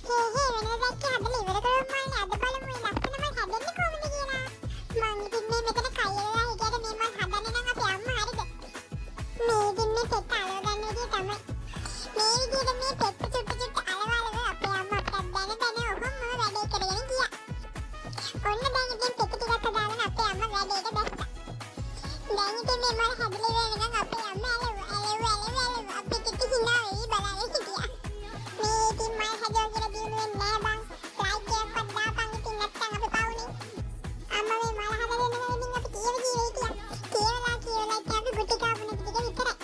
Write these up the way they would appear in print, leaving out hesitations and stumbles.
හේ වෙනද දැක්කේ හදලා ඉවර කරමුන්නේ අද බලමු මේ ලස්සන මල් හැදෙන්නේ කොහොමද කියලා. මං ඉතින් මේ මෙතන කයලා හිටියට මේ මල් හදන්නේ නම් අපේ අම්මා හරිද? මේ ඉතින් මේ පෙත්ත අලව ගන්න විදිය තමයි. මේ විදියට මේ පෙත්ත චුට්ට අලවලව අපේ අම්මා අපට දැන ඔහොම වැඩේ කරගෙන ගියා. ඔන්න දැන් ඉතින් පෙත්ත ටිකක් හදාගෙන අපේ අම්මා වැඩේට බැස්සා. දැන් ඉතින් මේ මල් හැදලා ඉවර වෙනකන් අපේ අම්මා ඇලව අපිට ඉතින් hina වෙයි බලන්න හිටියා. මේ ඉතින් මල් හැදුවා කියලා දිනුනේ නෑ බං. ලයික් එකක්වත් දාපන් ඉතින් නැත්තම් අපි පවුනේ. අම්මා මේ මල් හදලා දෙන්න ඉතින් අපි කීව හිටියා. කියලා ඉතින් අපි ගුටි කාපු නැති ටික විතරයි.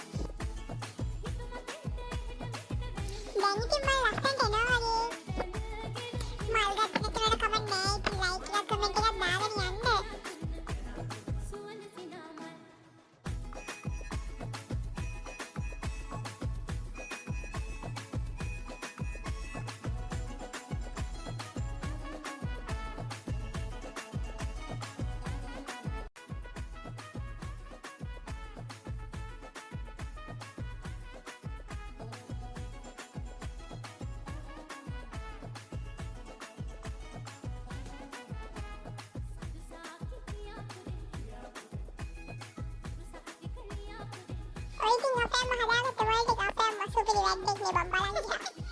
දැන් ඉතින් මල් ලස්සනට එනවා වගේ. මල් ගත්තට වෙන කමක් නෑ. ඉතින් ලයික් එකක් කමෙන්ට් එකක් දාගෙන යන්න. ඔය ඉතින් අපේ අම්මා හදාගත්ත වලට අපේ අම්මා සුපිරි වැඩක් නේ බං බලන්න.